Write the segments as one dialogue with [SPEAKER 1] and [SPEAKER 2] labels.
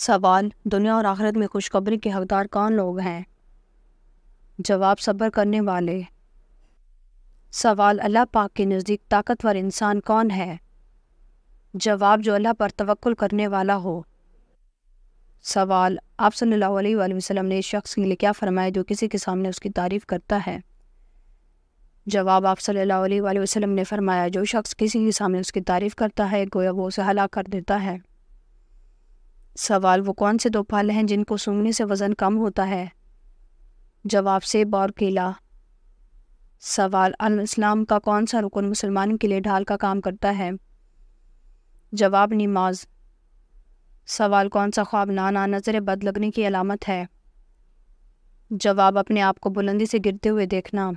[SPEAKER 1] سوال: دنیا اور آخرت میں خوشخبری کے حقدار کون لوگ ہیں؟ جواب: صبر کرنے والے۔ سوال: اللہ پاک کے نزدیک طاقتور انسان کون ہے؟ جواب: جو اللہ پر توکل کرنے والا ہو۔ سوال: آپ صلی اللہ علیہ وآلہ وسلم نے اس شخص کے لیے کیا فرمایا جو کسی کے سامنے اس کی تعریف کرتا ہے؟ جواب: آپ صلی اللہ علیہ وآلہ وسلم نے فرمایا جو شخص کسی کے سامنے اس کی تعریف کرتا ہے گویا وہ اسے ہلاک کر دیتا ہے۔ سوال: وہ کون سے دو پھل ہیں جن کو سونگھنے سے وزن کم ہوتا ہے؟ جواب: سیب اور کیلا۔ سوال: اسلام کا کون سا رکن مسلمان کے لیے ڈھال کا کام کرتا ہے؟ جواب: نماز۔ سوال: کون سا خواب نانا نظر بد لگنے کی علامت ہے؟ جواب: اپنے آپ کو بلندی سے گرتے ہوئے دیکھنا۔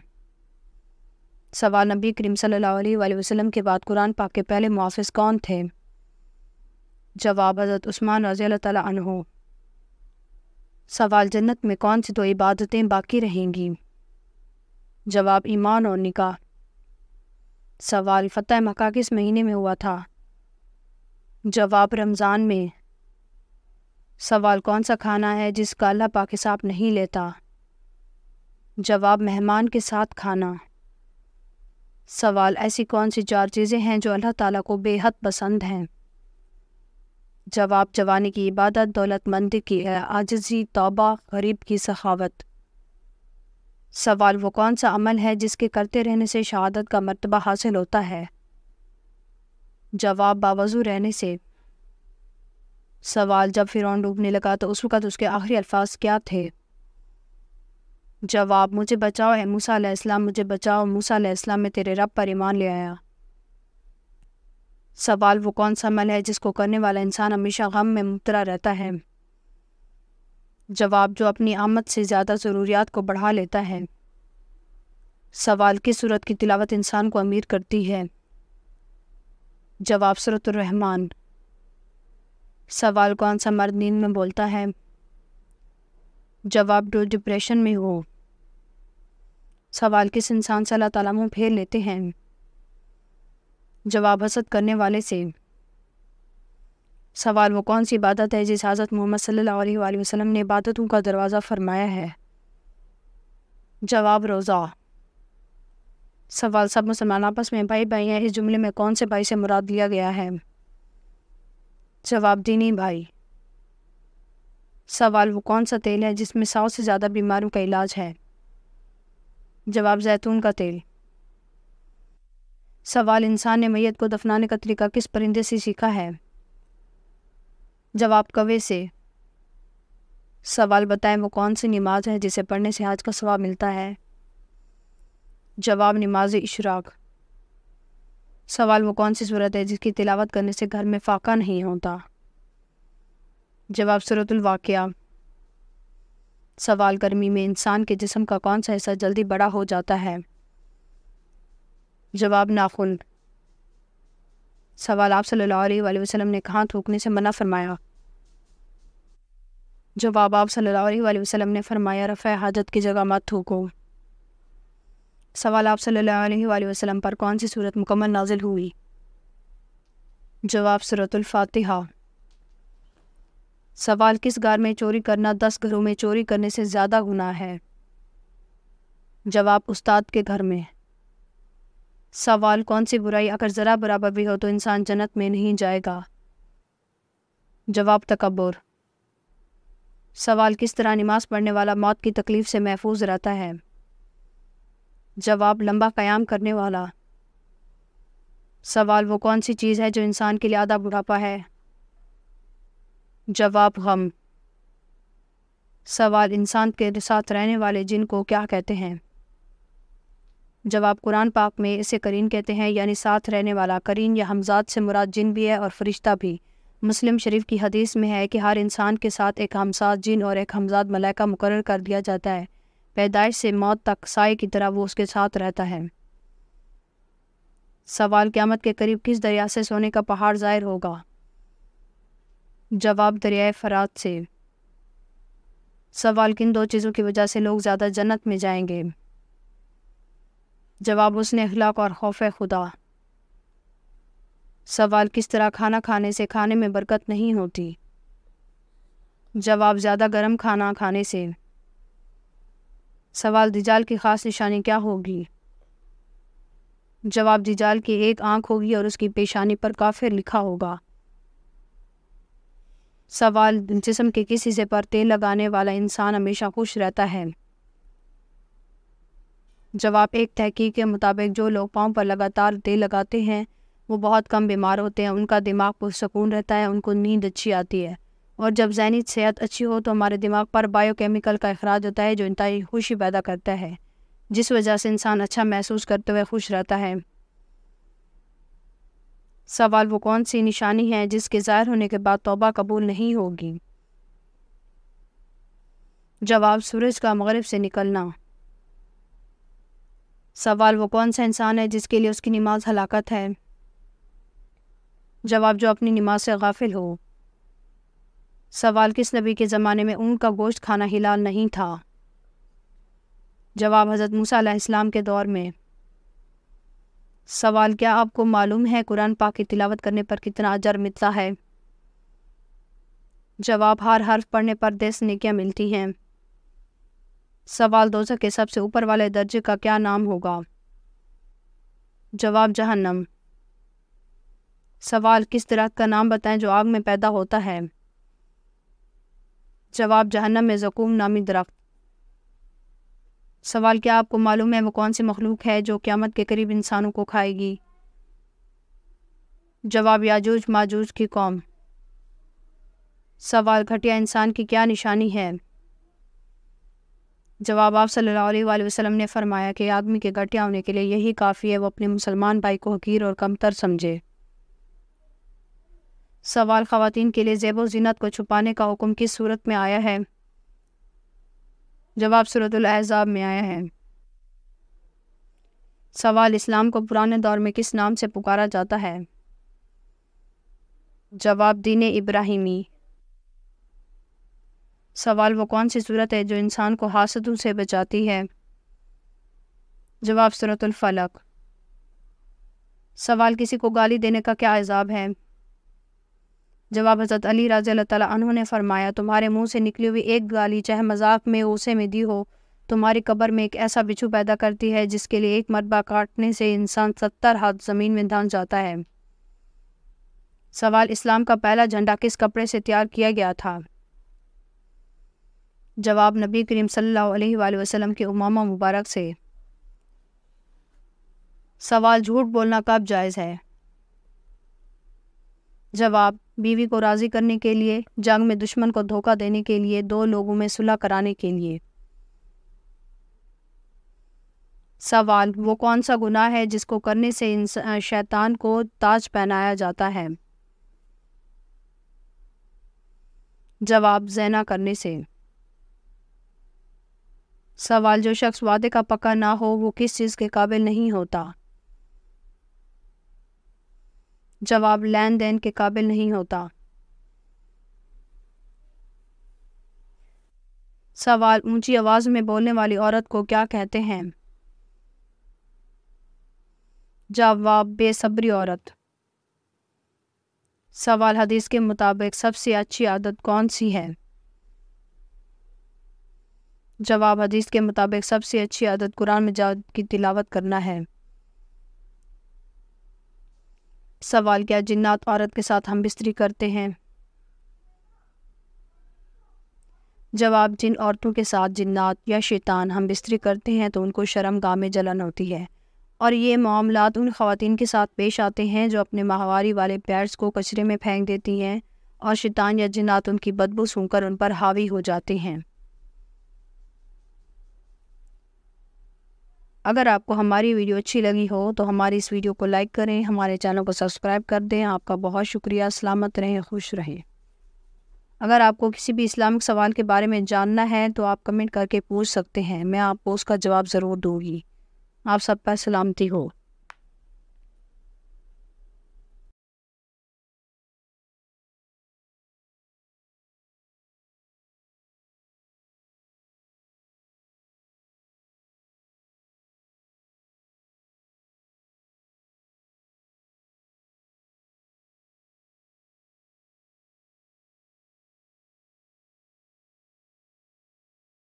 [SPEAKER 1] سوال: نبی کریم صلی اللہ علیہ وآلہ وسلم کے بعد قرآن پاک کے پہلے محافظ کون تھے؟ جواب: حضرت عثمان رضی اللہ تعالیٰ عنہ۔ سوال: جنت میں کون سی دو عبادتیں باقی رہیں گی؟ جواب: ایمان اور نکاح۔ سوال: فتح مکہ کس مہینے میں ہوا تھا؟ جواب: رمضان میں۔ سوال: کون سا کھانا ہے جس کا اللہ پاک حساب نہیں لیتا؟ جواب: مہمان کے ساتھ کھانا۔ سوال: ایسی کون سی چار چیزیں ہیں جو اللہ تعالیٰ کو بے حد پسند ہیں؟ جواب: جوانی کی عبادت، دولت مندی کی عاجزی، توبہ، غریب کی سخاوت۔ سوال: وہ کون سا عمل ہے جس کے کرتے رہنے سے شہادت کا مرتبہ حاصل ہوتا ہے؟ جواب: باوضو رہنے سے۔ سوال: جب فرعون ڈوبنے لگا تو اس وقت اس کے آخری الفاظ کیا تھے؟ جواب: مجھے بچاؤ اے موسیٰ علیہ السلام، مجھے بچاؤ موسیٰ علیہ السلام، میں تیرے رب پر ایمان لے آیا۔ سوال: وہ کون سا عمل ہے جس کو کرنے والا انسان ہمیشہ غم میں مبتلا رہتا ہے؟ جواب: جو اپنی آمد سے زیادہ ضروریات کو بڑھا لیتا ہے۔ سوال: کس سورت کی تلاوت انسان کو امیر کرتی ہے؟ جواب: سورۃ الرحمن۔ سوال: کون سا مرد نیند میں بولتا ہے؟ جواب: جو ڈپریشن میں ہو۔ سوال: کس انسان سے اللہ تعالیٰ منہ پھیر لیتے ہیں؟ جواب: حسد کرنے والے سے۔ سوال: وہ کون سی عبادت ہے جس حضرت محمد صلی اللہ علیہ وآلہ وسلم نے عبادتوں کا دروازہ فرمایا ہے؟ جواب: روزہ۔ سوال: سب مسلمان آپس میں بھائی بھائی ہیں، اس جملے میں کون سے بھائی سے مراد لیا گیا ہے؟ جواب: دینی بھائی۔ سوال: وہ کون سا تیل ہے جس میں 100 سے زیادہ بیماریوں کا علاج ہے؟ جواب: زیتون کا تیل۔ سوال: انسان نے میت کو دفنانے کا طریقہ کس پرندے سے سیکھا ہے؟ جواب: کوے سے۔ سوال: بتائیں وہ کون سی نماز ہے جسے پڑھنے سے حج کا ثواب ملتا ہے؟ جواب: نماز اشراق۔ سوال: وہ کون سی سورت ہے جس کی تلاوت کرنے سے گھر میں فاقہ نہیں ہوتا؟ جواب: سورۃ الواقعہ۔ سوال: گرمی میں انسان کے جسم کا کون سا حصہ جلدی بڑا ہو جاتا ہے؟ جواب: ناخن۔ سوال: آپ صلی اللہ علیہ وآلہ وسلم نے کہاں تھوکنے سے منع فرمایا؟ جواب: آپ صلی اللہ علیہ وآلہ وسلم نے فرمایا رفع حاجت کی جگہ مت تھوکو۔ سوال: آپ صلی اللہ علیہ وآلہ وسلم پر کون سی سورت مکمل نازل ہوئی؟ جواب: سورۃ الفاتحہ۔ سوال: کس گھر میں چوری کرنا 10 گھروں میں چوری کرنے سے زیادہ گناہ ہے؟ جواب: استاد کے گھر میں۔ سوال: کون سی برائی اگر ذرا برابر بھی ہو تو انسان جنت میں نہیں جائے گا؟ جواب: تکبر۔ سوال: کس طرح نماز پڑھنے والا موت کی تکلیف سے محفوظ رہتا ہے؟ جواب: لمبا قیام کرنے والا۔ سوال: وہ کون سی چیز ہے جو انسان کے لیے آدھا بڑھاپا ہے؟ جواب: غم۔ سوال: انسان کے ساتھ رہنے والے جن کو کیا کہتے ہیں؟ جواب: قرآن پاک میں اسے قرین کہتے ہیں، یعنی ساتھ رہنے والا۔ قرین یا ہمزاد سے مراد جن بھی ہے اور فرشتہ بھی۔ مسلم شریف کی حدیث میں ہے کہ ہر انسان کے ساتھ ایک ہمسات جن اور ایک ہمزاد ملائکہ مقرر کر دیا جاتا ہے، پیدائش سے موت تک سائے کی طرح وہ اس کے ساتھ رہتا ہے۔ سوال: قیامت کے قریب کس دریا سے سونے کا پہاڑ ظاہر ہوگا؟ جواب: دریائے فرات سے۔ سوال: کن دو چیزوں کی وجہ سے لوگ زیادہ جنت میں جائیں گے؟ جواب: حسن اخلاق اور خوف خدا۔ سوال: کس طرح کھانا کھانے سے کھانے میں برکت نہیں ہوتی؟ جواب زیادہ گرم کھانا کھانے سے۔ سوال دجال کی خاص نشانی کیا ہوگی؟ جواب دجال کی ایک آنکھ ہوگی اور اس کی پیشانی پر کافر لکھا ہوگا۔ سوال جسم کے کس حصے پر تیل لگانے والا انسان ہمیشہ خوش رہتا ہے؟ جواب ایک تحقیق کے مطابق جو لوگ پاؤں پر لگاتار تیل لگاتے ہیں وہ بہت کم بیمار ہوتے ہیں، ان کا دماغ پرسکون رہتا ہے، ان کو نیند اچھی آتی ہے، اور جب ذہنی صحت اچھی ہو تو ہمارے دماغ پر بائیو کیمیکل کا اخراج ہوتا ہے جو انتہائی خوشی پیدا کرتا ہے، جس وجہ سے انسان اچھا محسوس کرتے ہوئے خوش رہتا ہے۔ سوال وہ کون سی نشانی ہے جس کے ظاہر ہونے کے بعد توبہ قبول نہیں ہوگی؟ جواب سورج کا مغرب سے نکلنا۔ سوال وہ کون سا انسان ہے جس کے لیے اس کی نماز ہلاکت ہے؟ جواب جو اپنی نماز سے غافل ہو۔ سوال کس نبی کے زمانے میں اونٹ کا گوشت کھانا حلال نہیں تھا؟ جواب حضرت موسیٰ علیہ السلام کے دور میں۔ سوال کیا آپ کو معلوم ہے قرآن پاک کی تلاوت کرنے پر کتنا اجر ملتا ہے؟ جواب ہر حرف پڑھنے پر 10 نیکیاں ملتی ہیں۔ سوال دوزخ کے سب سے اوپر والے درجے کا کیا نام ہوگا؟ جواب جہنم۔ سوال کس درخت کا نام بتائیں جو آگ میں پیدا ہوتا ہے؟ جواب جہنم میں زقوم نامی درخت۔ سوال کیا آپ کو معلوم ہے وہ کون سی مخلوق ہے جو قیامت کے قریب انسانوں کو کھائے گی؟ جواب یاجوج ماجوج کی قوم۔ سوال گھٹیا انسان کی کیا نشانی ہے؟ جواب آپ صلی اللہ علیہ وآلہ وسلم نے فرمایا کہ آدمی کے گھٹیا ہونے کے لیے یہی کافی ہے وہ اپنے مسلمان بھائی کو حقیر اور کمتر سمجھے۔ سوال خواتین کے لیے زیب و زینت کو چھپانے کا حکم کس صورت میں آیا ہے؟ جواب سورۃ الاحزاب میں آیا ہے۔ سوال اسلام کو پرانے دور میں کس نام سے پکارا جاتا ہے؟ جواب دین ابراہیمی۔ سوال وہ کون سی صورت ہے جو انسان کو حاسدوں سے بچاتی ہے؟ جواب سورۃ الفلق۔ سوال کسی کو گالی دینے کا کیا عذاب ہے؟ جواب حضرت علی رضی اللہ تعالیٰ عنہ نے فرمایا تمہارے منہ سے نکلی ہوئی ایک گالی چاہے مذاق میں غصے میں دی ہو تمہاری قبر میں ایک ایسا بچھو پیدا کرتی ہے جس کے لیے ایک مرتبہ کاٹنے سے انسان 70 ہاتھ زمین میں دھنس جاتا ہے۔ سوال اسلام کا پہلا جھنڈا کس کپڑے سے تیار کیا گیا تھا؟ جواب نبی کریم صلی اللہ علیہ وآلہ وسلم کے امامہ مبارک سے۔ سوال جھوٹ بولنا کب جائز ہے؟ جواب بیوی کو راضی کرنے کے لیے، جنگ میں دشمن کو دھوکہ دینے کے لیے، 2 لوگوں میں صلح کرانے کے لیے۔ سوال وہ کون سا گناہ ہے جس کو کرنے سے شیطان کو تاج پہنایا جاتا ہے؟ جواب زنا کرنے سے۔ سوال جو شخص وعدے کا پکا نہ ہو وہ کس چیز کے قابل نہیں ہوتا؟ جواب لین دین کے قابل نہیں ہوتا۔ سوال اونچی آواز میں بولنے والی عورت کو کیا کہتے ہیں؟ جواب بے صبری عورت۔ سوال حدیث کے مطابق سب سے اچھی عادت کون سی ہے؟ جواب حدیث کے مطابق سب سے اچھی عادت قرآن مجید کی تلاوت کرنا ہے۔ سوال کیا جنات عورت کے ساتھ ہم بستری کرتے ہیں؟ جواب جن عورتوں کے ساتھ جنات یا شیطان ہم بستری کرتے ہیں تو ان کو شرمگاہ میں جلن ہوتی ہے، اور یہ معاملات ان خواتین کے ساتھ پیش آتے ہیں جو اپنے ماہواری والے پیرس کو کچرے میں پھینک دیتی ہیں اور شیطان یا جنات ان کی بدبو سونگھ کر ان پر حاوی ہو جاتے ہیں۔ اگر آپ کو ہماری ویڈیو اچھی لگی ہو تو ہماری اس ویڈیو کو لائک کریں، ہمارے چینل کو سبسکرائب کر دیں۔ آپ کا بہت شکریہ۔ سلامت رہیں، خوش رہیں۔ اگر آپ کو کسی بھی اسلامک سوال کے بارے میں جاننا ہے تو آپ کمنٹ کر کے پوچھ سکتے ہیں، میں آپ کو اس کا جواب ضرور دوں گی۔ آپ سب پر سلامتی ہو۔